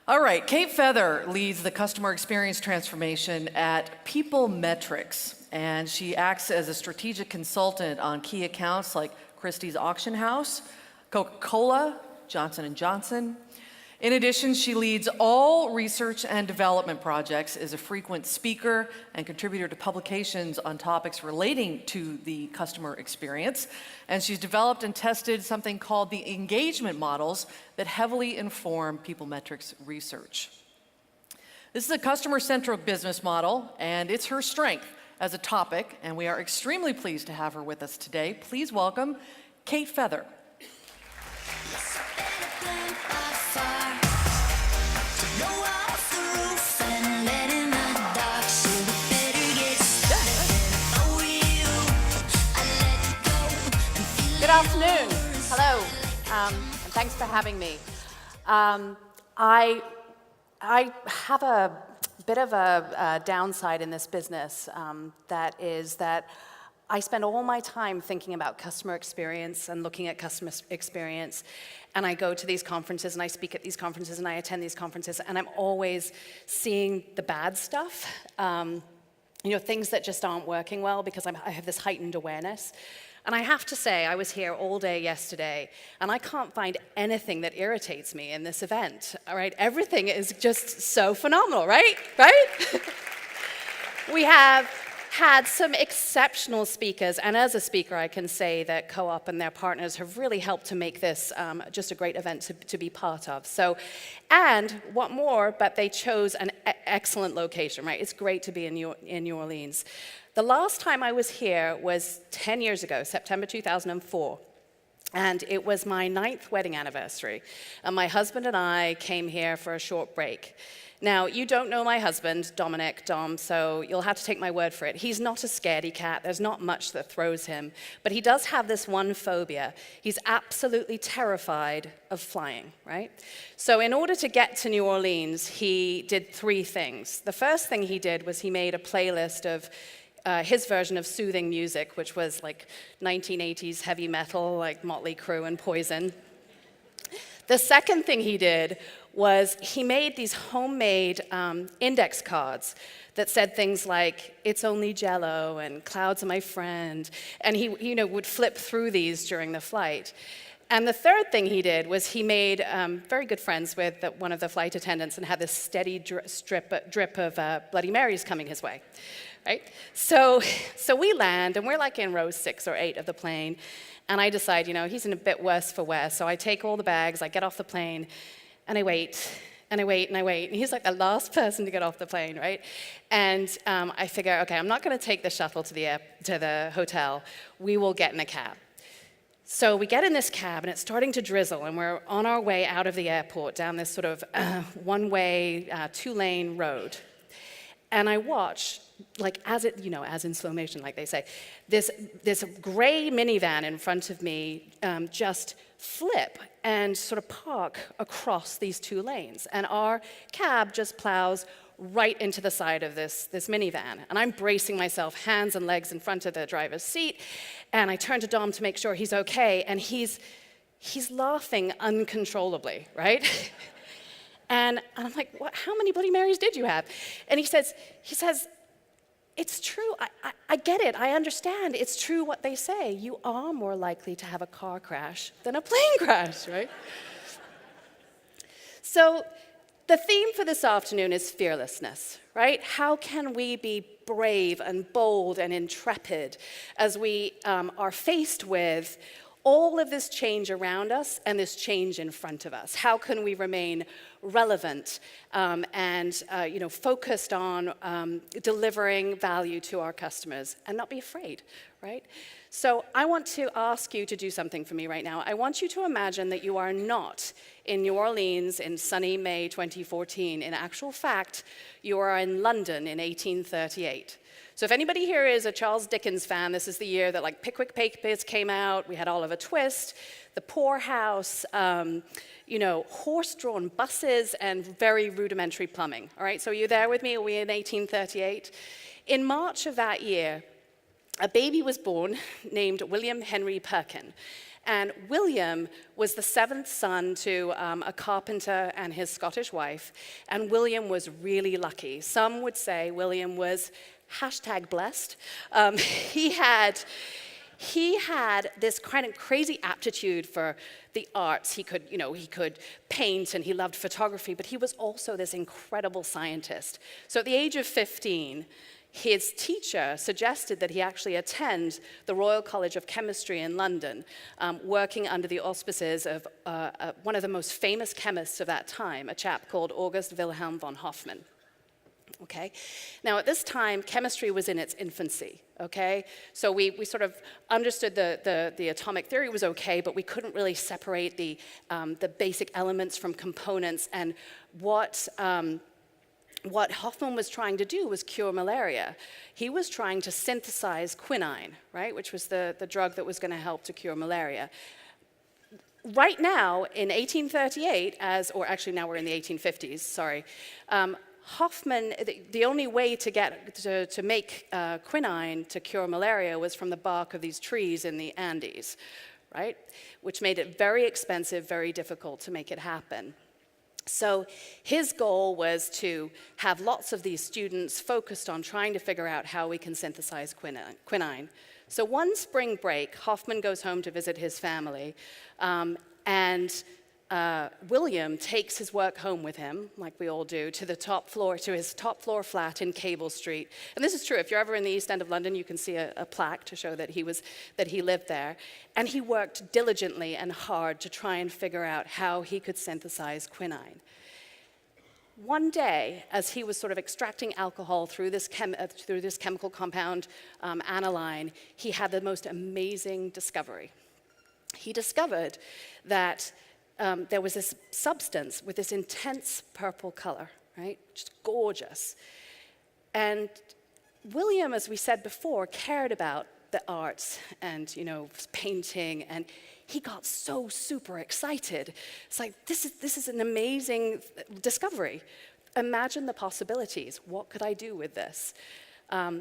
All right, Kate Feather leads the customer experience transformation at PeopleMetrics, and she acts as a strategic consultant on key accounts like Christie's Auction House, Coca-Cola, Johnson & Johnson. In addition, she leads all research and development projects, is a frequent speaker and contributor to publications on topics relating to the customer experience. And she's developed and tested something called the engagement models that heavily inform PeopleMetrics research. This is a customer-centric business model, and it's her strength as a topic, and we are extremely pleased to have her with us today. Please welcome Kate Feather. Good afternoon. Hello, and thanks for having me. I have a bit of a downside in this business, that is that I spend all my time thinking about customer experience and looking at customer experience, and I go to these conferences and I speak at these conferences and I attend these conferences, and I'm always seeing the bad stuff, things that just aren't working well because I have this heightened awareness. And I have to say, I was here all day yesterday, and I can't find anything that irritates me in this event, all right? Everything is just so phenomenal, right? We have had some exceptional speakers, and as a speaker, I can say that Co-op and their partners have really helped to make this just a great event to be part of. So, and what more, but they chose an excellent location, right? It's great to be in New Orleans. The last time I was here was 10 years ago, September 2004. And it was my 9th wedding anniversary. And my husband and I came here for a short break. Now, you don't know my husband, Dom, so you'll have to take my word for it. He's not a scaredy cat. There's not much that throws him. But he does have this one phobia. He's absolutely terrified of flying, right? So in order to get to New Orleans, he did 3 things. The first thing he did was he made a playlist of his version of soothing music, which was like 1980s heavy metal, like Motley Crue and Poison. The second thing he did was he made these homemade index cards that said things like, "It's only Jell-O," and "Clouds are my friend," and he would flip through these during the flight. And the third thing he did was he made very good friends with one of the flight attendants and had this steady drip of Bloody Marys coming his way. Right? So we land, and we're like in row 6 or 8 of the plane, and I decide, he's in a bit worse for wear, so I take all the bags, I get off the plane, and I wait, and I wait, and I wait, and he's like the last person to get off the plane, right? And I figure, okay, I'm not going to take the shuttle to the hotel. We will get in a cab. So we get in this cab, and it's starting to drizzle, and we're on our way out of the airport down this sort of one-way, 2-lane road. And I watch, like as in slow motion, like they say, this gray minivan in front of me just flip and sort of park across these 2 lanes. And our cab just plows right into the side of this minivan. And I'm bracing myself, hands and legs in front of the driver's seat. And I turn to Dom to make sure he's okay. And he's laughing uncontrollably, right? And I'm like, how many Bloody Marys did you have? And he says, it's true, I get it, I understand, it's true what they say. You are more likely to have a car crash than a plane crash, right? So the theme for this afternoon is fearlessness, right? How can we be brave and bold and intrepid as we are faced with all of this change around us and this change in front of us? How can we remain relevant and focused on delivering value to our customers and not be afraid, right? So I want to ask you to do something for me right now. I want you to imagine that you are not in New Orleans in sunny May 2014. In actual fact, you are in London in 1838. So if anybody here is a Charles Dickens fan, this is the year that like Pickwick Papers came out, we had Oliver Twist, The Poor House, horse-drawn buses, and very rudimentary plumbing. All right, so are you there with me? Are we in 1838? In March of that year, a baby was born named William Henry Perkin. And William was the seventh son to a carpenter and his Scottish wife. And William was really lucky. Some would say William was #blessed. He had this kind of crazy aptitude for the arts. He could paint and he loved photography, but he was also this incredible scientist. So at the age of 15, his teacher suggested that he actually attend the Royal College of Chemistry in London, working under the auspices of one of the most famous chemists of that time, a chap called August Wilhelm von Hofmann. Okay? Now, at this time, chemistry was in its infancy, okay? So we sort of understood the atomic theory was okay, but we couldn't really separate the basic elements from components. And what Hofmann was trying to do was cure malaria. He was trying to synthesize quinine, right, which was the drug that was going to help to cure malaria. Right now, in 1838, or actually now we're in the 1850s, sorry, Hofmann, the only way to make quinine to cure malaria was from the bark of these trees in the Andes, right? Which made it very expensive, very difficult to make it happen. So his goal was to have lots of these students focused on trying to figure out how we can synthesize quinine. So one spring break, Hofmann goes home to visit his family, and William takes his work home with him, like we all do, to his top floor flat in Cable Street. And this is true. If you're ever in the East End of London, you can see a plaque to show that he lived there. And he worked diligently and hard to try and figure out how he could synthesize quinine. One day, as he was sort of extracting alcohol through this chemical compound, aniline, he had the most amazing discovery. He discovered that there was this substance with this intense purple color, right? Just gorgeous. And William, as we said before, cared about the arts and, painting, and he got so super excited. It's like, this is an amazing discovery. Imagine the possibilities. What could I do with this?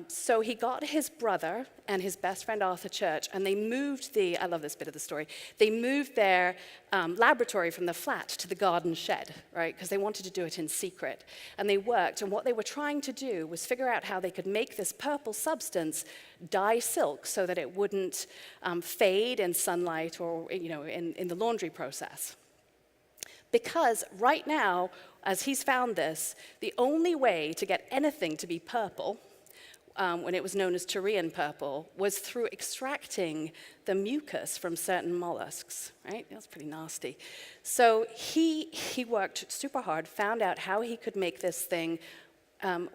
So he got his brother and his best friend Arthur Church, and they moved I love this bit of the story, they moved their laboratory from the flat to the garden shed, right, because they wanted to do it in secret. And they worked, and what they were trying to do was figure out how they could make this purple substance dye silk so that it wouldn't fade in sunlight or, in the laundry process. Because right now, as he's found this, the only way to get anything to be purple, when it was known as Tyrian purple, was through extracting the mucus from certain mollusks, right? That's pretty nasty. So he worked super hard, found out how he could make this thing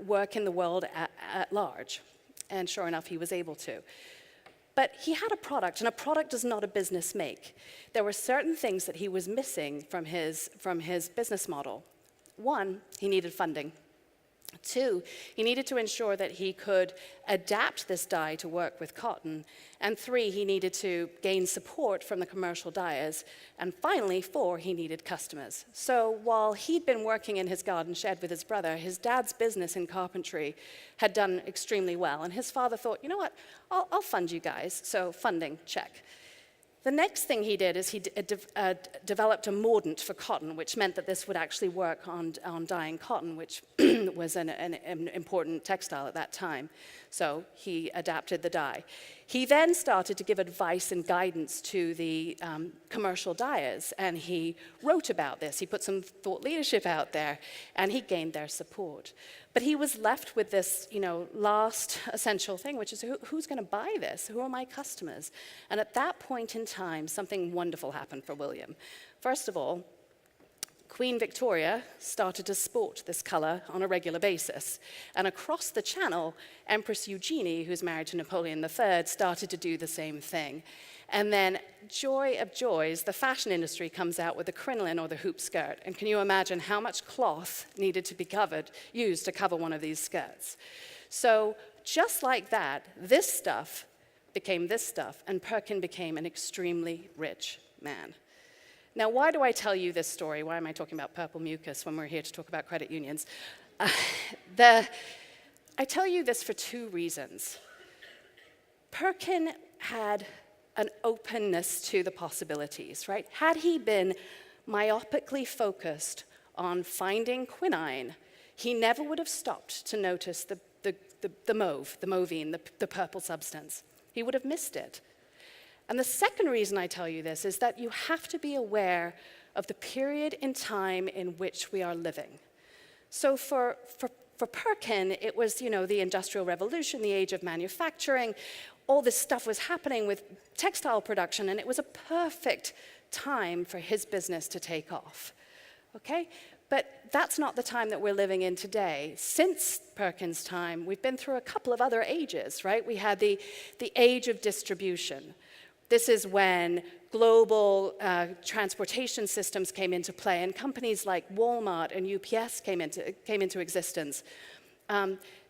work in the world at large. And sure enough, he was able to. But he had a product, and a product does not a business make. There were certain things that he was missing from his business model. One, he needed funding. Two, he needed to ensure that he could adapt this dye to work with cotton. And three, he needed to gain support from the commercial dyers. And finally, four, he needed customers. So while he'd been working in his garden shed with his brother, his dad's business in carpentry had done extremely well. And his father thought, you know what, I'll fund you guys. So funding, check. The next thing he did is he developed a mordant for cotton, which meant that this would actually work on dyeing cotton, which was an important textile at that time. So he adapted the dye. He then started to give advice and guidance to the commercial dyers, and he wrote about this. He put some thought leadership out there, and he gained their support. But he was left with this, last essential thing, which is who's going to buy this? Who are my customers? And at that point in time, something wonderful happened for William. First of all, Queen Victoria started to sport this color on a regular basis. And across the channel, Empress Eugenie, who's married to Napoleon III, started to do the same thing. And then, joy of joys, the fashion industry comes out with the crinoline or the hoop skirt. And can you imagine how much cloth needed to be used to cover one of these skirts? So just like that, this stuff became this stuff, and Perkin became an extremely rich man. Now, why do I tell you this story? Why am I talking about purple mucus when we're here to talk about credit unions? I tell you this for two reasons. Perkin had an openness to the possibilities, right? Had he been myopically focused on finding quinine, he never would have stopped to notice the movine, the purple substance. He would have missed it. And the second reason I tell you this is that you have to be aware of the period in time in which we are living. So for Perkin, it was, the Industrial Revolution, the age of manufacturing. All this stuff was happening with textile production, and it was a perfect time for his business to take off. Okay? But that's not the time that we're living in today. Since Perkin's time, we've been through a couple of other ages, right? We had the age of distribution. This is when global transportation systems came into play, and companies like Walmart and UPS came into existence.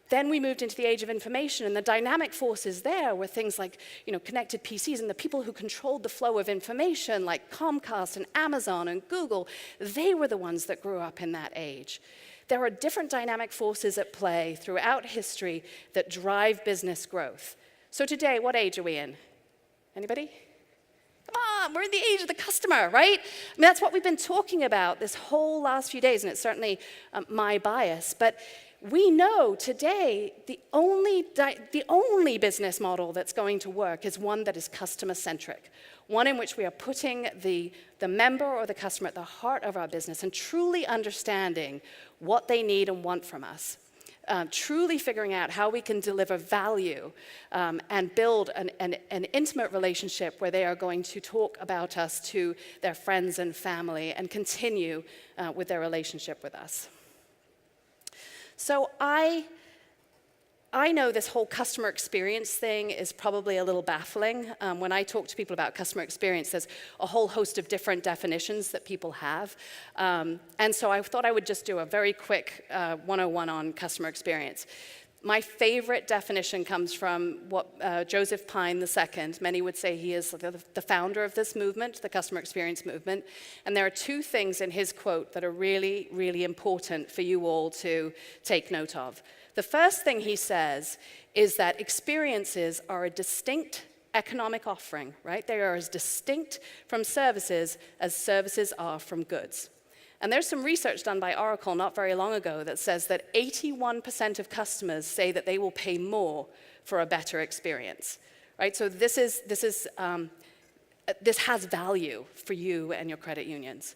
Then we moved into the age of information, and the dynamic forces there were things like, connected PCs, and the people who controlled the flow of information, like Comcast and Amazon and Google, they were the ones that grew up in that age. There are different dynamic forces at play throughout history that drive business growth. So today, what age are we in? Anybody? Come on, we're in the age of the customer, right? I mean, that's what we've been talking about this whole last few days, and it's certainly my bias. But we know today the only business model that's going to work is one that is customer-centric, one in which we are putting the member or the customer at the heart of our business and truly understanding what they need and want from us. Truly figuring out how we can deliver value and build an intimate relationship where they are going to talk about us to their friends and family and continue with their relationship with us. So I know this whole customer experience thing is probably a little baffling. When I talk to people about customer experience, there's a whole host of different definitions that people have. And so I thought I would just do a very quick 101 on customer experience. My favorite definition comes from what Joseph Pine II, many would say he is the founder of this movement, the customer experience movement. And there are two things in his quote that are really, really important for you all to take note of. The first thing he says is that experiences are a distinct economic offering, right? They are as distinct from services as services are from goods. And there's some research done by Oracle not very long ago that says that 81% of customers say that they will pay more for a better experience, right? So this has value for you and your credit unions.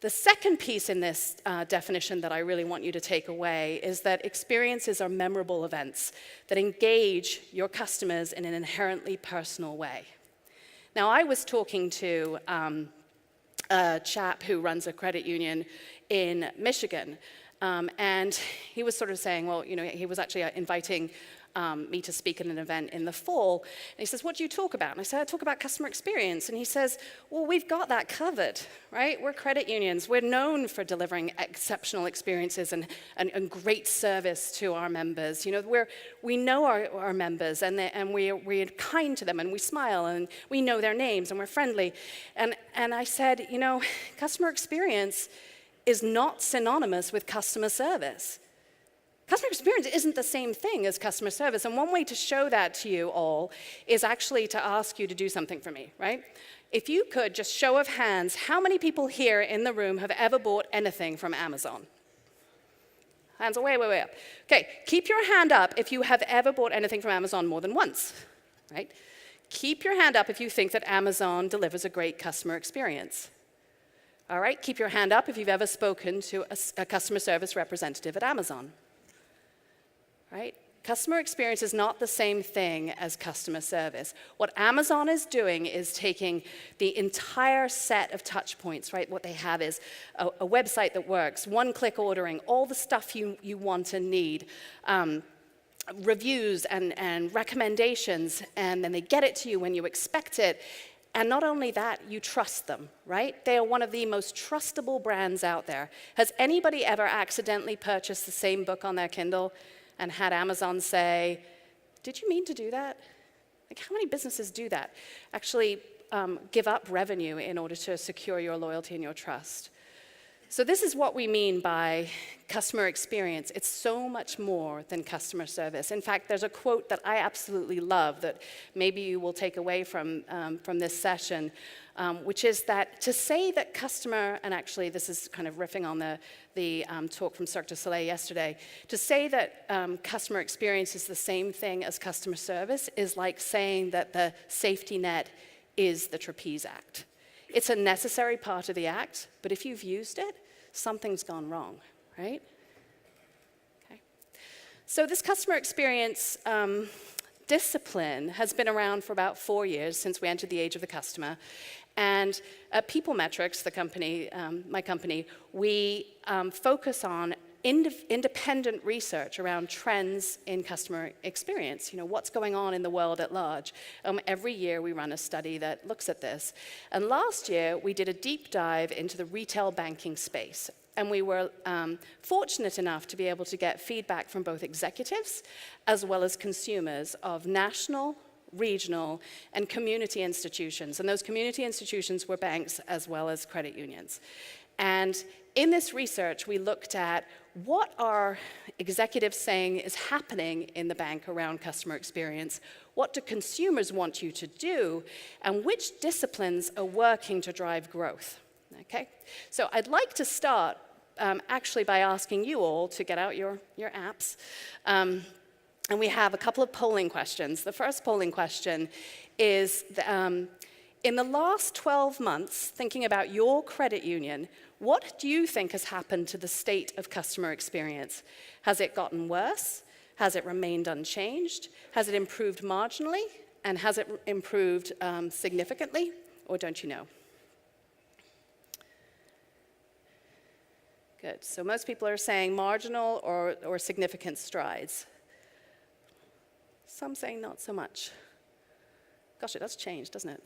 The second piece in this definition that I really want you to take away is that experiences are memorable events that engage your customers in an inherently personal way. Now, I was talking to a chap who runs a credit union in Michigan, and he was sort of saying, well, he was actually inviting me to speak at an event in the fall. And he says, what do you talk about? And I said, I talk about customer experience. And he says, well, we've got that covered, right? We're credit unions. We're known for delivering exceptional experiences and great service to our members. We know our members, and we're kind to them, and we smile, and we know their names, and we're friendly. And I said, customer experience is not synonymous with customer service. Customer experience isn't the same thing as customer service, and one way to show that to you all is actually to ask you to do something for me, right? If you could, just show of hands, how many people here in the room have ever bought anything from Amazon? Hands are way, way, way up. Okay, keep your hand up if you have ever bought anything from Amazon more than once, right? Keep your hand up if you think that Amazon delivers a great customer experience. All right, keep your hand up if you've ever spoken to a customer service representative at Amazon. Right? Customer experience is not the same thing as customer service. What Amazon is doing is taking the entire set of touch points, right? What they have is a website that works, one-click ordering, all the stuff you want and need, reviews and recommendations, and then they get it to you when you expect it. And not only that, you trust them, right? They are one of the most trustable brands out there. Has anybody ever accidentally purchased the same book on their Kindle and had Amazon say, did you mean to do that? Like, how many businesses do that? Actually give up revenue in order to secure your loyalty and your trust. So this is what we mean by customer experience. It's so much more than customer service. In fact, there's a quote that I absolutely love that maybe you will take away from this session, which is that to say that customer, and actually this is kind of riffing on the talk from Cirque du Soleil yesterday, to say that customer experience is the same thing as customer service is like saying that the safety net is the trapeze act. It's a necessary part of the act, but if you've used it, something's gone wrong, right? Okay. So this customer experience discipline has been around for about 4 years, since we entered the age of the customer. And at PeopleMetrics, the company, my company, we focus on independent research around trends in customer experience. You know, what's going on in the world at large. Every year we run a study that looks at this. And last year we did a deep dive into the retail banking space. And we were fortunate enough to be able to get feedback from both executives as well as consumers of national, regional, and community institutions. And those community institutions were banks as well as credit unions. And in this research, we looked at what are executives saying is happening in the bank around customer experience, what do consumers want you to do, and which disciplines are working to drive growth. Okay? So I'd like to start actually by asking you all to get out your apps. And we have a couple of polling questions. The first polling question is, in the last 12 months, thinking about your credit union, what do you think has happened to the state of customer experience? Has it gotten worse? Has it remained unchanged? Has it improved marginally? And has it improved significantly? Or don't you know? Good. So most people are saying marginal or significant strides. Some saying not so much. Gosh, it does change, doesn't it?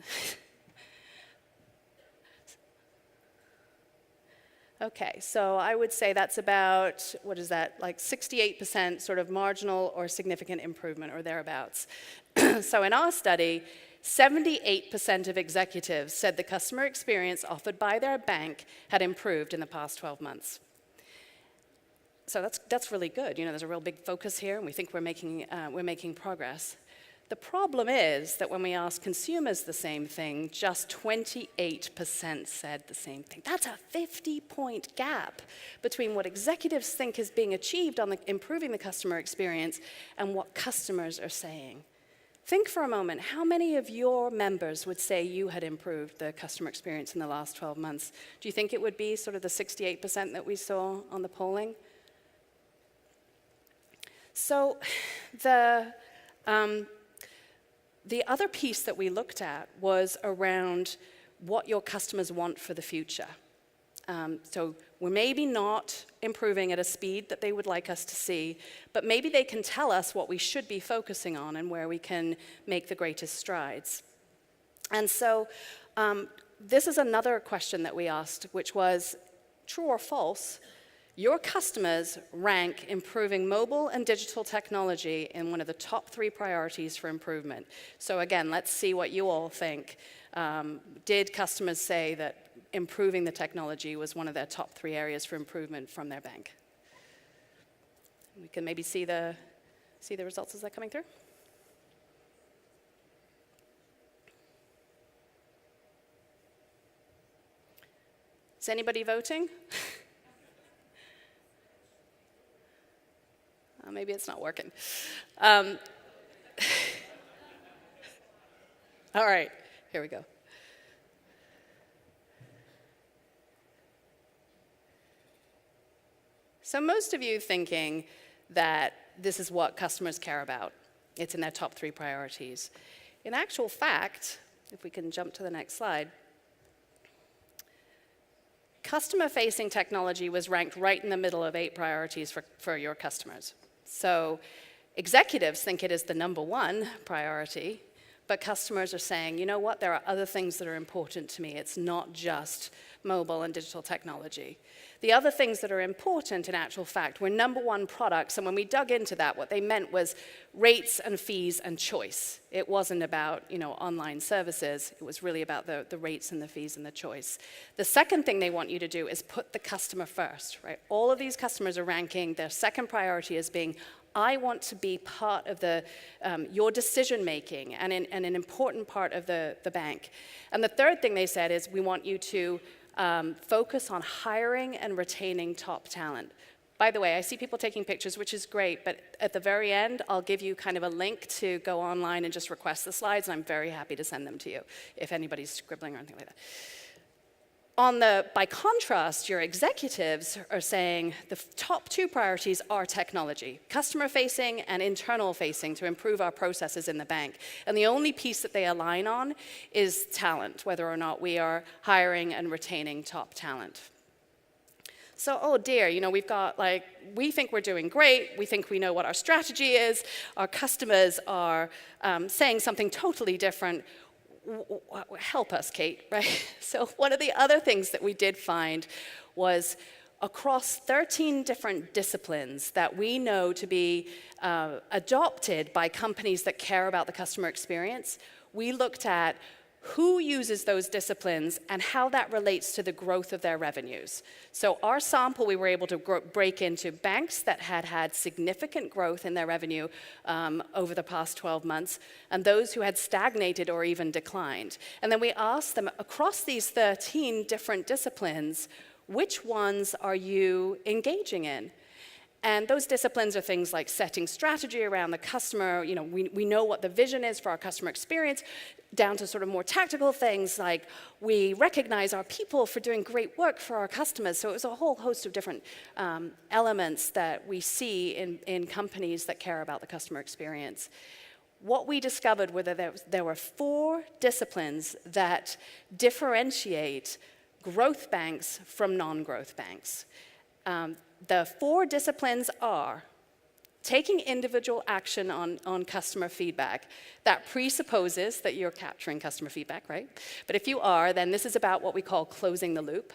Okay, so I would say that's about, what is that, like 68% sort of marginal or significant improvement or thereabouts. So in our study, 78% of executives said the customer experience offered by their bank had improved in the past 12 months. So that's really good. You know, there's a real big focus here, and we think we're making progress. The problem is that when we ask consumers the same thing, just 28% said the same thing. That's a 50-point gap between what executives think is being achieved on improving the customer experience and what customers are saying. Think for a moment, how many of your members would say you had improved the customer experience in the last 12 months? Do you think it would be sort of the 68% that we saw on the polling? So the other piece that we looked at was around what your customers want for the future. So we're maybe not improving at a speed that they would like us to see, but maybe they can tell us what we should be focusing on and where we can make the greatest strides. And so this is another question that we asked, which was, true or false, your customers rank improving mobile and digital technology in one of the top 3 priorities for improvement. So again, let's see what you all think. Did customers say that improving the technology was one of their top 3 areas for improvement from their bank? We can maybe see the results as they're coming through. Is anybody voting? Maybe it's not working. All right, here we go. So most of you thinking that this is what customers care about. It's in their top 3 priorities. In actual fact, if we can jump to the next slide, customer-facing technology was ranked right in the middle of 8 priorities for your customers. So executives think it is the #1 priority, but customers are saying, you know what, there are other things that are important to me. It's not just mobile and digital technology. The other things that are important, in actual fact, were number one products, and when we dug into that, what they meant was rates and fees and choice. It wasn't about, online services. It was really about the rates and the fees and the choice. The second thing they want you to do is put the customer first, right? All of these customers are ranking their second priority as being, I want to be part of your decision making and an important part of the bank. And the third thing they said is, we want you to focus on hiring and retaining top talent. By the way, I see people taking pictures, which is great, but at the very end, I'll give you kind of a link to go online and just request the slides, and I'm very happy to send them to you if anybody's scribbling or anything like that. By contrast, your executives are saying the top two priorities are technology, customer-facing and internal-facing, to improve our processes in the bank. And the only piece that they align on is talent, whether or not we are hiring and retaining top talent. So, oh dear, we've got we think we're doing great, we think we know what our strategy is, our customers are saying something totally different. Help us, Kate, right? So one of the other things that we did find was across 13 different disciplines that we know to be adopted by companies that care about the customer experience, we looked at who uses those disciplines and how that relates to the growth of their revenues. So our sample, we were able to break into banks that had significant growth in their revenue over the past 12 months, and those who had stagnated or even declined. And then we asked them, across these 13 different disciplines, which ones are you engaging in? And those disciplines are things like setting strategy around the customer. We know what the vision is for our customer experience, down to sort of more tactical things like we recognize our people for doing great work for our customers. So it was a whole host of different elements that we see in companies that care about the customer experience. What we discovered were that there were 4 disciplines that differentiate growth banks from non-growth banks. The 4 disciplines are taking individual action on customer feedback. That presupposes that you're capturing customer feedback, right? But if you are, then this is about what we call closing the loop.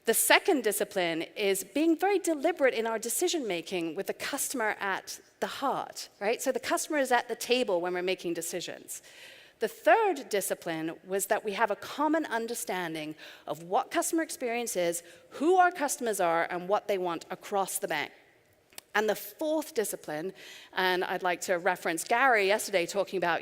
The second discipline is being very deliberate in our decision making with the customer at the heart, right? So the customer is at the table when we're making decisions. The third discipline was that we have a common understanding of what customer experience is, who our customers are, and what they want across the bank. And the fourth discipline, and I'd like to reference Gary yesterday talking about,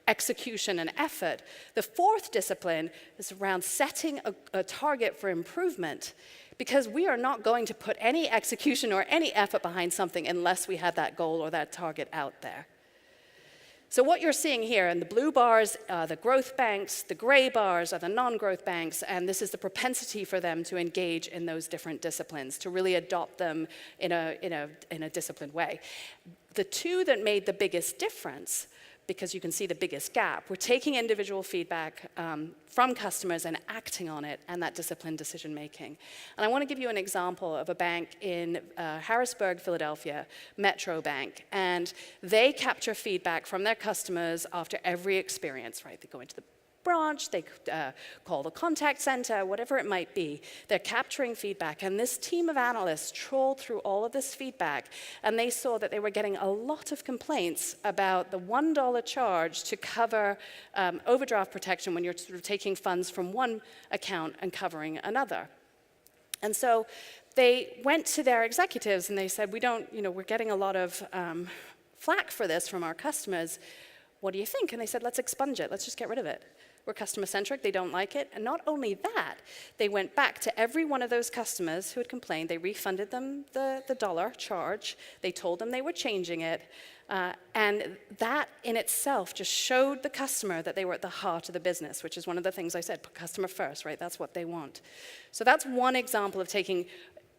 execution and effort. The fourth discipline is around setting a target for improvement, because we are not going to put any execution or any effort behind something unless we have that goal or that target out there. So what you're seeing here in the blue bars are the growth banks, the gray bars are the non-growth banks, and this is the propensity for them to engage in those different disciplines, to really adopt them in a disciplined way. The 2 that made the biggest difference, because you can see the biggest gap, we're taking individual feedback from customers and acting on it, and that disciplined decision making. And I want to give you an example of a bank in Harrisburg, Philadelphia, Metro Bank, and they capture feedback from their customers after every experience, right? They go into the branch, they call the contact center, whatever it might be. They're capturing feedback, and this team of analysts trawled through all of this feedback, and they saw that they were getting a lot of complaints about the $1 charge to cover overdraft protection when you're sort of taking funds from one account and covering another. And so they went to their executives and they said, we're getting a lot of flack for this from our customers. What do you think? And they said, let's expunge it. Let's just get rid of it. We're customer-centric. They don't like it. And not only that, they went back to every one of those customers who had complained. They refunded them the dollar charge. They told them they were changing it. And that in itself just showed the customer that they were at the heart of the business, which is one of the things I said, put customer first, right? That's what they want. So that's one example of taking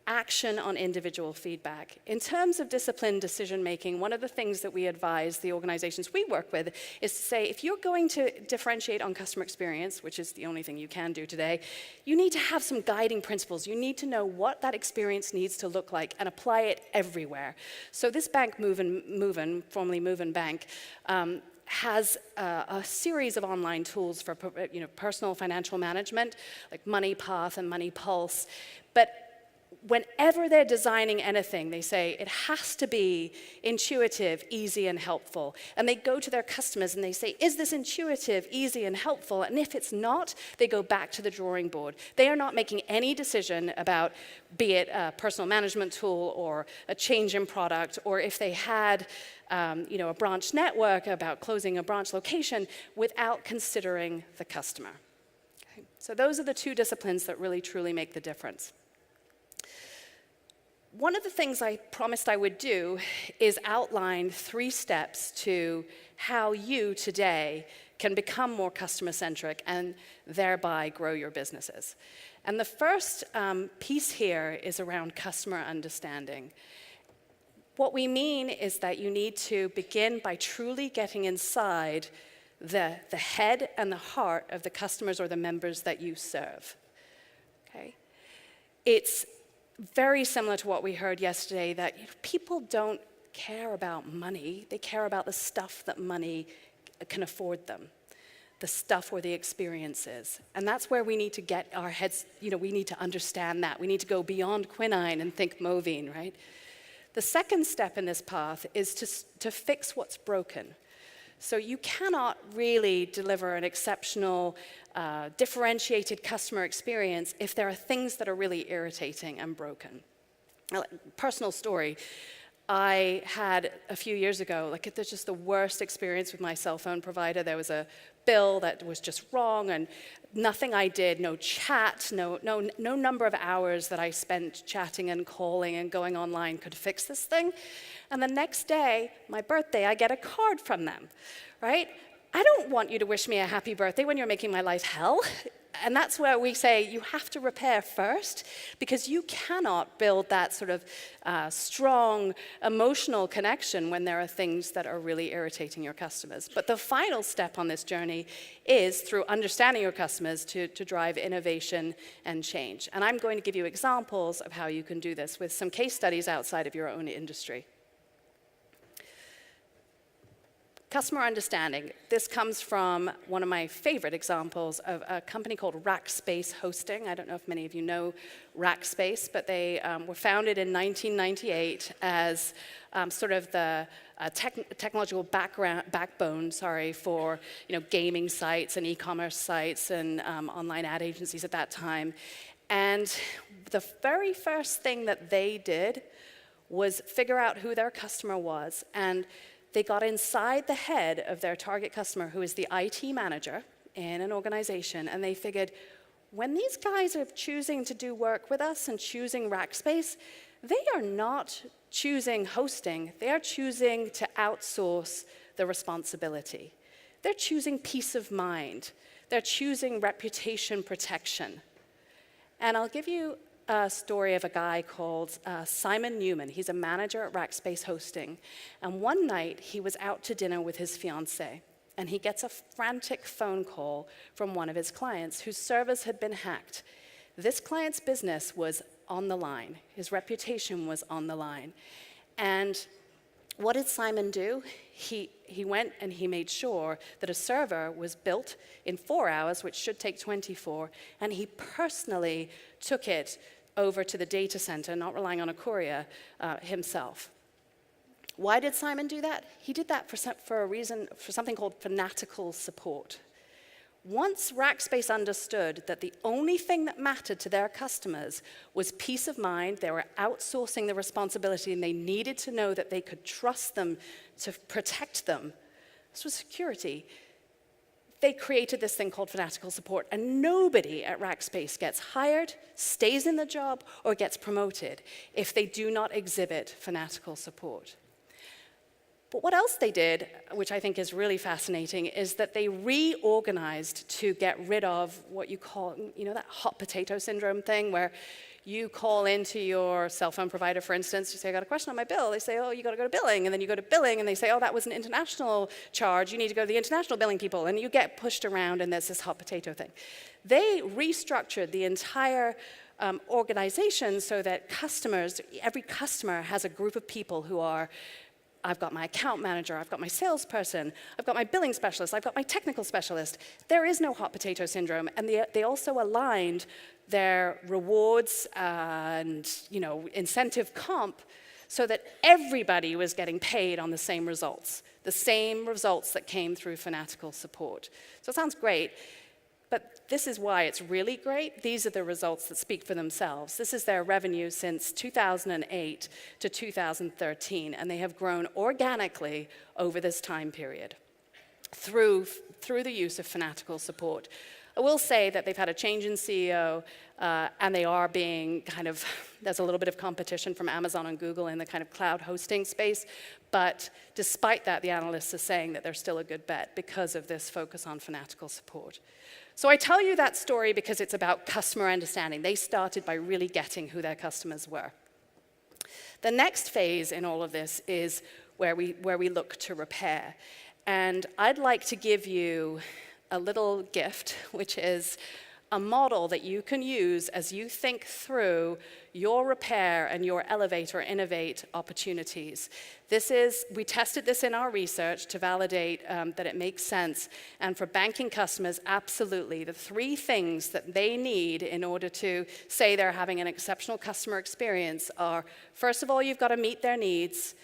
action on individual feedback. In terms of disciplined decision-making, one of the things that we advise the organizations we work with is to say, if you're going to differentiate on customer experience, which is the only thing you can do today, you need to have some guiding principles. You need to know what that experience needs to look like and apply it everywhere. So this bank, Movin', formerly Movin' Bank, has a series of online tools for personal financial management, like MoneyPath and MoneyPulse. But whenever they're designing anything, they say it has to be intuitive, easy, and helpful. And they go to their customers and they say, is this intuitive, easy, and helpful? And if it's not, they go back to the drawing board. They are not making any decision about, be it a personal management tool or a change in product, or if they had a branch network about closing a branch location, without considering the customer. Okay? So those are the two disciplines that really, truly make the difference. One of the things I promised I would do is outline 3 steps to how you today can become more customer-centric and thereby grow your businesses. And the first piece here is around customer understanding. What we mean is that you need to begin by truly getting inside the head and the heart of the customers or the members that you serve. Okay? It's very similar to what we heard yesterday, that people don't care about money. They care about the stuff that money can afford them, the stuff or the experiences. And that's where we need to get our heads, we need to understand that. We need to go beyond quinine and think Movine, right? The second step in this path is to fix what's broken. So you cannot really deliver an exceptional, differentiated customer experience if there are things that are really irritating and broken. Personal story. I had a few years ago, there's just the worst experience with my cell phone provider. There was a bill that was just wrong, and nothing I did, no chat, no number of hours that I spent chatting and calling and going online could fix this thing. And the next day, my birthday, I get a card from them, right? I don't want you to wish me a happy birthday when you're making my life hell. And that's where we say you have to repair first, because you cannot build that sort of strong emotional connection when there are things that are really irritating your customers. But the final step on this journey is through understanding your customers to drive innovation and change. And I'm going to give you examples of how you can do this with some case studies outside of your own industry. Customer understanding. This comes from one of my favorite examples of a company called Rackspace Hosting. I don't know if many of you know Rackspace, but they were founded in 1998 as sort of the technological backbone for gaming sites and e-commerce sites and online ad agencies at that time. And the very first thing that they did was figure out who their customer was, and they got inside the head of their target customer, who is the IT manager in an organization, and they figured, when these guys are choosing to do work with us and choosing Rackspace, they are not choosing hosting. They are choosing to outsource the responsibility. They're choosing peace of mind. They're choosing reputation protection. And I'll give you a story of a guy called Simon Newman. He's a manager at Rackspace Hosting. And one night, he was out to dinner with his fiancée, and he gets a frantic phone call from one of his clients whose servers had been hacked. This client's business was on the line. His reputation was on the line. And what did Simon do? He went and he made sure that a server was built in 4 hours, which should take 24, and he personally took it over to the data center, not relying on a courier himself. Why did Simon do that? He did that for a reason, for something called fanatical support. Once Rackspace understood that the only thing that mattered to their customers was peace of mind, they were outsourcing the responsibility, and they needed to know that they could trust them to protect them. This was security. They created this thing called fanatical support, and nobody at Rackspace gets hired, stays in the job, or gets promoted if they do not exhibit fanatical support. But what else they did, which I think is really fascinating, is that they reorganized to get rid of what you call, that hot potato syndrome thing, where you call into your cell phone provider, for instance, you say, I got a question on my bill. They say, oh, you got to go to billing. And then you go to billing, and they say, oh, that was an international charge. You need to go to the international billing people. And you get pushed around, and there's this hot potato thing. They restructured the entire organization so that every customer has a group of people who are I've got my account manager, I've got my salesperson, I've got my billing specialist, I've got my technical specialist. There is no hot potato syndrome, and they also aligned their rewards and incentive comp so that everybody was getting paid on the same results that came through fanatical support. So it sounds great, but this is why it's really great. These are the results that speak for themselves. This is their revenue since 2008 to 2013, and they have grown organically over this time period through the use of fanatical support. I will say that they've had a change in CEO, and they are being there's a little bit of competition from Amazon and Google in the kind of cloud hosting space, but despite that, the analysts are saying that they're still a good bet because of this focus on fanatical support. So I tell you that story because it's about customer understanding. They started by really getting who their customers were. The next phase in all of this is where we look to repair. And I'd like to give you a little gift, which is a model that you can use as you think through your repair and your elevate or innovate opportunities. We tested this in our research to validate that it makes sense. And for banking customers, absolutely. The 3 things that they need in order to say they're having an exceptional customer experience are, first of all, you've got to meet their needs.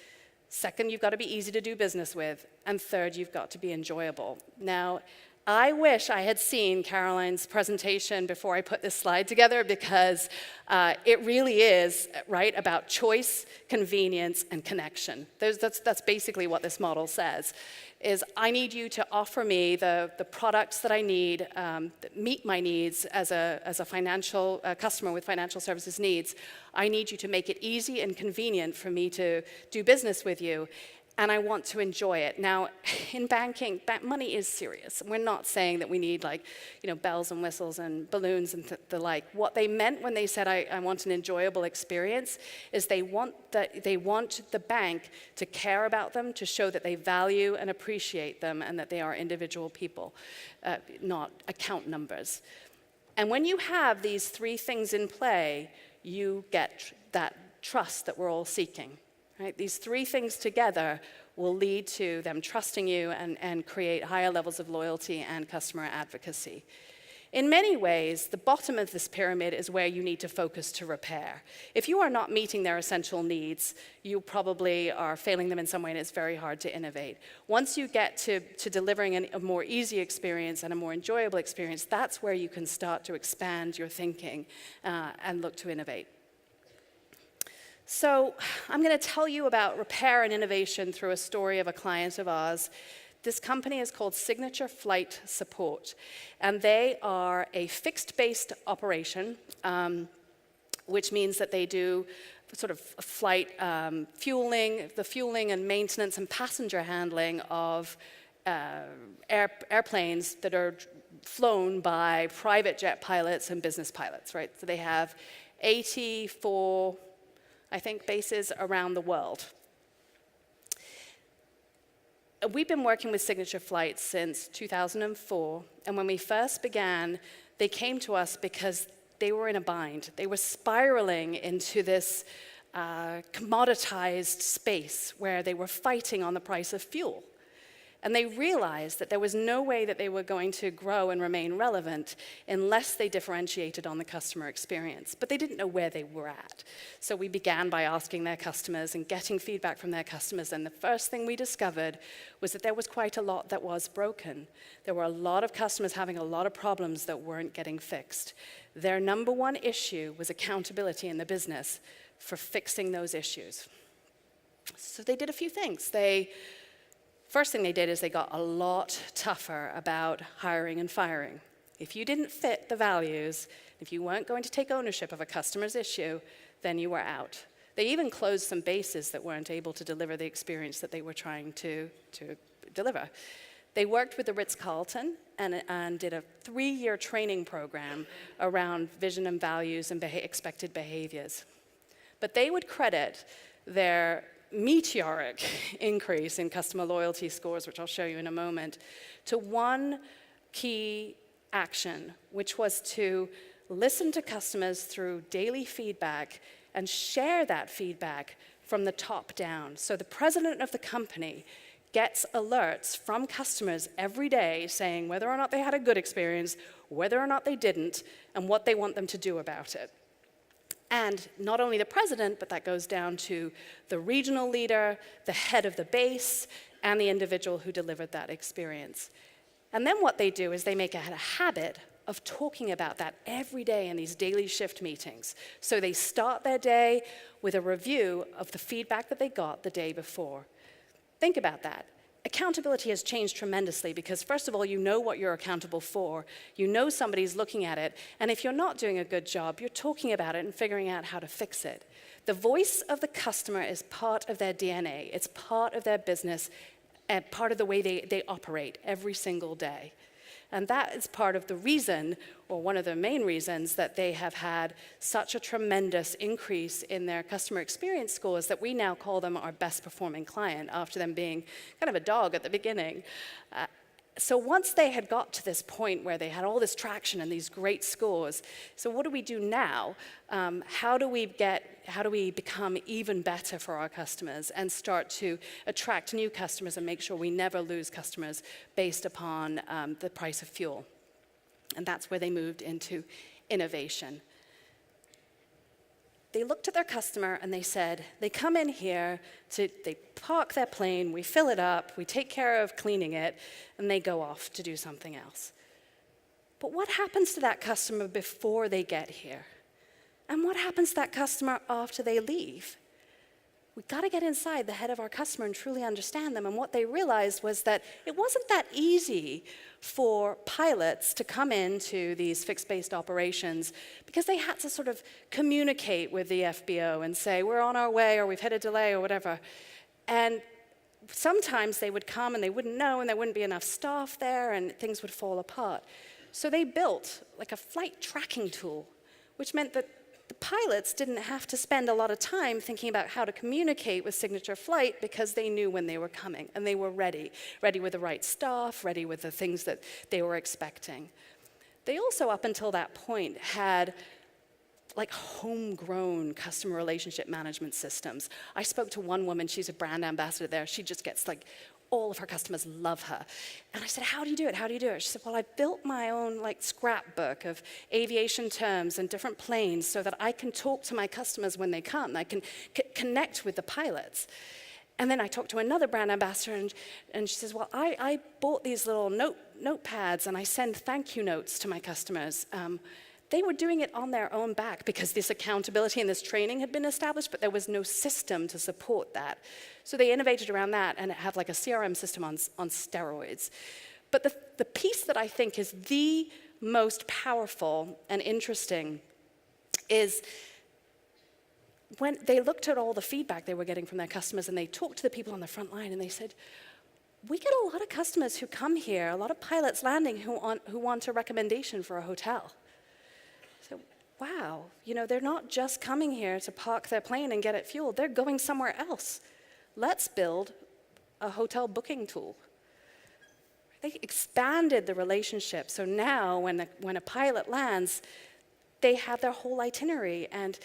Second, you've got to be easy to do business with. And third, you've got to be enjoyable. Now, I wish I had seen Caroline's presentation before I put this slide together, because it really is about choice, convenience, and connection. That's basically what this model says, is I need you to offer me the products that I need that meet my needs as a financial customer with financial services needs. I need you to make it easy and convenient for me to do business with you. And I want to enjoy it. Now, in banking, money is serious. We're not saying that we need bells and whistles and balloons and the like. What they meant when they said, I want an enjoyable experience, is they want the bank to care about them, to show that they value and appreciate them, and that they are individual people, not account numbers. And when you have these 3 things in play, you get that trust that we're all seeking. Right? These 3 things together will lead to them trusting you and create higher levels of loyalty and customer advocacy. In many ways, the bottom of this pyramid is where you need to focus to repair. If you are not meeting their essential needs, you probably are failing them in some way, and it's very hard to innovate. Once you get to delivering a more easy experience and a more enjoyable experience, that's where you can start to expand your thinking and look to innovate. So I'm going to tell you about repair and innovation through a story of a client of ours. This company is called Signature Flight Support, and they are a fixed-based operation, which means that they do sort of flight fueling and maintenance and passenger handling of airplanes that are flown by private jet pilots and business pilots, right? So they have 84, I think, bases around the world. We've been working with Signature Flight since 2004, and when we first began, they came to us because they were in a bind. They were spiraling into this commoditized space where they were fighting on the price of fuel. And they realized that there was no way that they were going to grow and remain relevant unless they differentiated on the customer experience. But they didn't know where they were at. So we began by asking their customers and getting feedback from their customers. And the first thing we discovered was that there was quite a lot that was broken. There were a lot of customers having a lot of problems that weren't getting fixed. Their number one issue was accountability in the business for fixing those issues. So they did a few things. First thing they did is they got a lot tougher about hiring and firing. If you didn't fit the values, if you weren't going to take ownership of a customer's issue, then you were out. They even closed some bases that weren't able to deliver the experience that they were trying to deliver. They worked with the Ritz-Carlton and did a 3-year training program around vision and values and expected behaviors. But they would credit their meteoric increase in customer loyalty scores, which I'll show you in a moment, to one key action, which was to listen to customers through daily feedback and share that feedback from the top down. So the president of the company gets alerts from customers every day saying whether or not they had a good experience, whether or not they didn't, and what they want them to do about it. And not only the president, but that goes down to the regional leader, the head of the base, and the individual who delivered that experience. And then what they do is they make it a habit of talking about that every day in these daily shift meetings. So they start their day with a review of the feedback that they got the day before. Think about that. Accountability has changed tremendously because, first of all, you know what you're accountable for. You know somebody's looking at it. And if you're not doing a good job, you're talking about it and figuring out how to fix it. The voice of the customer is part of their DNA. It's part of their business and part of the way they operate every single day. And that is part of the reason, or one of the main reasons, that they have had such a tremendous increase in their customer experience scores that we now call them our best performing client, after them being kind of a dog at the beginning. So once they had got to this point where they had all this traction and these great scores, so what do we do now? How do we become even better for our customers and start to attract new customers and make sure we never lose customers based upon the price of fuel? And that's where they moved into innovation. They looked at their customer and they said, they come in here, they park their plane, we fill it up, we take care of cleaning it, and they go off to do something else. But what happens to that customer before they get here? And what happens to that customer after they leave? We've got to get inside the head of our customer and truly understand them. And what they realized was that it wasn't that easy for pilots to come into these fixed-based operations because they had to sort of communicate with the FBO and say, we're on our way, or we've had a delay, or whatever. And sometimes they would come and they wouldn't know, and there wouldn't be enough staff there, and things would fall apart. So they built like a flight tracking tool, which meant that the pilots didn't have to spend a lot of time thinking about how to communicate with Signature Flight because they knew when they were coming and they were ready with the right staff, ready with the things that they were expecting. They also, up until that point, had like homegrown customer relationship management systems. I spoke to one woman, she's a brand ambassador there. She just gets like, all of her customers love her. And I said, how do you do it? How do you do it? She said, well, I built my own like scrapbook of aviation terms and different planes so that I can talk to my customers when they come. I can connect with the pilots. And then I talked to another brand ambassador, and she says, well, I bought these little notepads, and I send thank you notes to my customers. They were doing it on their own back because this accountability and this training had been established, but there was no system to support that. So they innovated around that and have like a CRM system on steroids. But the piece that I think is the most powerful and interesting is when they looked at all the feedback they were getting from their customers and they talked to the people on the front line and they said, we get a lot of customers who come here, a lot of pilots landing who want a recommendation for a hotel. Wow, they're not just coming here to park their plane and get it fueled, they're going somewhere else. Let's build a hotel booking tool. They expanded the relationship, so now when a pilot lands, they have their whole itinerary. And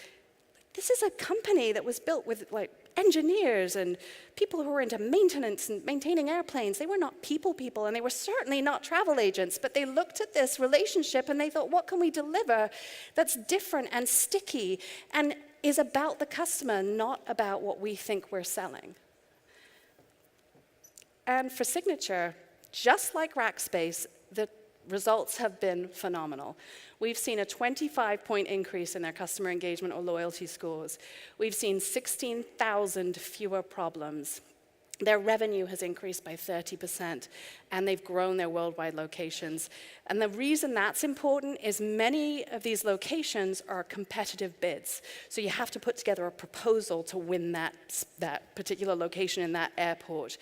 this is a company that was built with like engineers and people who were into maintenance and maintaining airplanes. They were not people, and they were certainly not travel agents, but they looked at this relationship and they thought, what can we deliver that's different and sticky and is about the customer, not about what we think we're selling? And for Signature, just like Rackspace, the results have been phenomenal. We've seen a 25-point increase in their customer engagement or loyalty scores. We've seen 16,000 fewer problems. Their revenue has increased by 30%, and they've grown their worldwide locations. And the reason that's important is many of these locations are competitive bids. So you have to put together a proposal to win that particular location in that airport.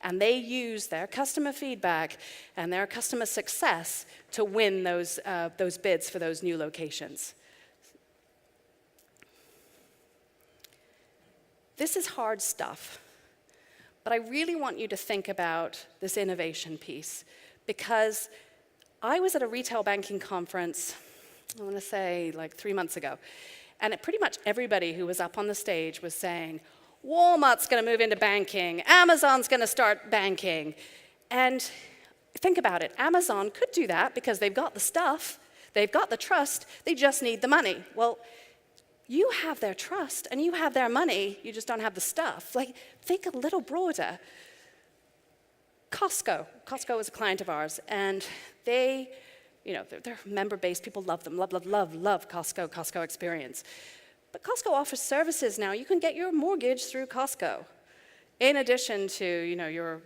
And they use their customer feedback and their customer success to win those bids for those new locations. This is hard stuff. But I really want you to think about this innovation piece, because I was at a retail banking conference, I want to say like 3 months ago, and pretty much everybody who was up on the stage was saying, Walmart's going to move into banking. Amazon's going to start banking. And think about it. Amazon could do that because they've got the stuff, they've got the trust, they just need the money. Well, you have their trust and you have their money, you just don't have the stuff. Like, think a little broader. Costco. Costco is a client of ours, and they're member-based. People love them, love Costco experience. But Costco offers services now. You can get your mortgage through Costco. In addition to, your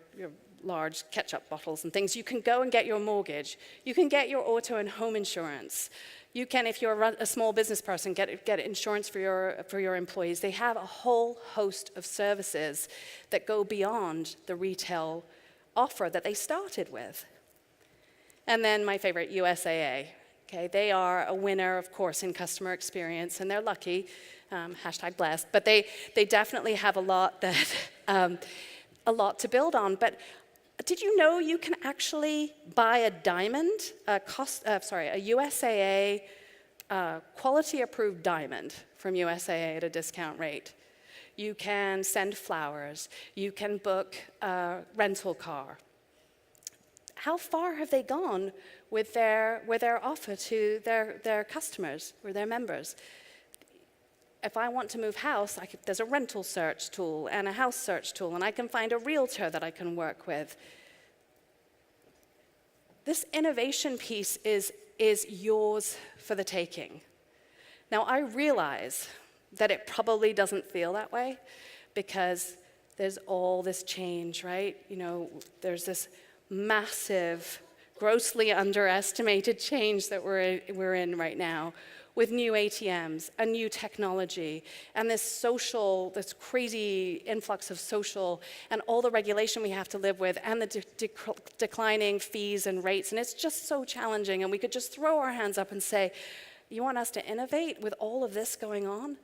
large ketchup bottles and things, you can go and get your mortgage. You can get your auto and home insurance. You can, if you're a small business person, get insurance for your employees. They have a whole host of services that go beyond the retail offer that they started with. And then my favorite, USAA. Okay, they are a winner, of course, in customer experience, and they're lucky, hashtag blessed, but they definitely have a lot to build on. But did you know you can actually buy a diamond, a USAA quality-approved diamond from USAA at a discount rate? You can send flowers. You can book a rental car. How far have they gone with their offer to their customers or their members? If I want to move house, there's a rental search tool and a house search tool, and I can find a realtor that I can work with. This innovation piece is yours for the taking. Now, I realize that it probably doesn't feel that way because there's all this change, right? There's this massive, grossly underestimated change that we're in right now with new ATMs, a new technology, and this crazy influx of social, and all the regulation we have to live with, and the declining fees and rates, and it's just so challenging, and we could just throw our hands up and say, you want us to innovate with all of this going on?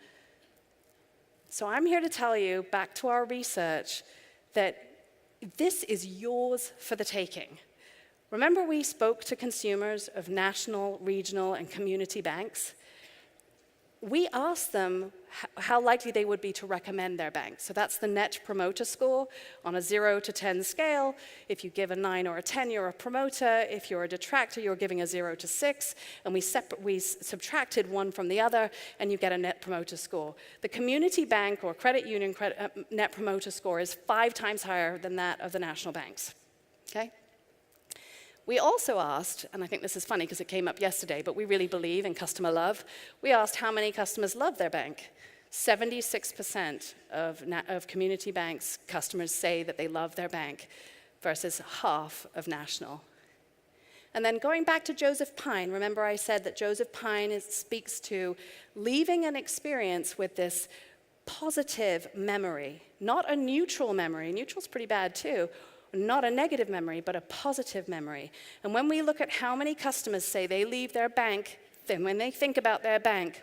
So I'm here to tell you, back to our research, that this is yours for the taking. Remember we spoke to consumers of national, regional, and community banks? We asked them how likely they would be to recommend their bank. So that's the Net Promoter Score on a 0 to 10 scale. If you give a 9 or a 10, you're a promoter. If you're a detractor, you're giving a 0 to 6. And we subtracted one from the other, and you get a Net Promoter Score. The community bank or credit union Net Promoter Score is 5 times higher than that of the national banks. Okay? We also asked, and I think this is funny because it came up yesterday, but we really believe in customer love. We asked how many customers love their bank. 76% of community banks customers say that they love their bank versus half of national. And then going back to Joseph Pine, remember I said that Joseph Pine speaks to leaving an experience with this positive memory, not a neutral memory. Neutral's pretty bad too. Not a negative memory, but a positive memory. And when we look at how many customers say they leave their bank, then when they think about their bank,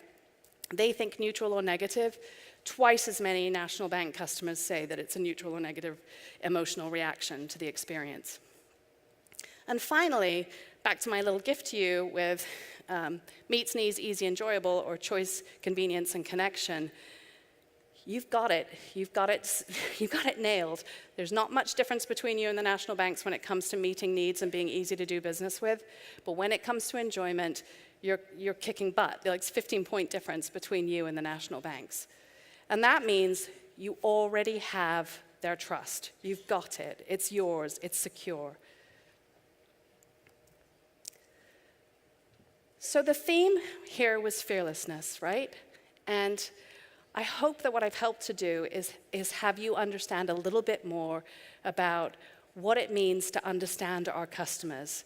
they think neutral or negative. Twice as many national bank customers say that it's a neutral or negative emotional reaction to the experience. And finally, back to my little gift to you with meet, sneeze, easy, enjoyable, or choice, convenience, and connection. You've got it. You've got it nailed. There's not much difference between you and the national banks when it comes to meeting needs and being easy to do business with. But when it comes to enjoyment, you're kicking butt. There's 15-point difference between you and the national banks. And that means you already have their trust. You've got it. It's yours. It's secure. So the theme here was fearlessness, right? And I hope that what I've helped to do is have you understand a little bit more about what it means to understand our customers.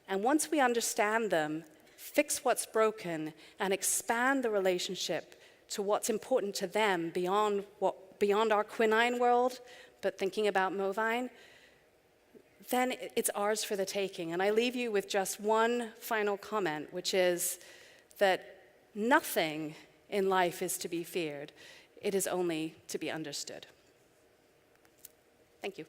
And once we understand them, fix what's broken and expand the relationship to what's important to them beyond our quinine world, but thinking about Movine, then it's ours for the taking. And I leave you with just one final comment, which is that nothing in life is to be feared. It is only to be understood. Thank you.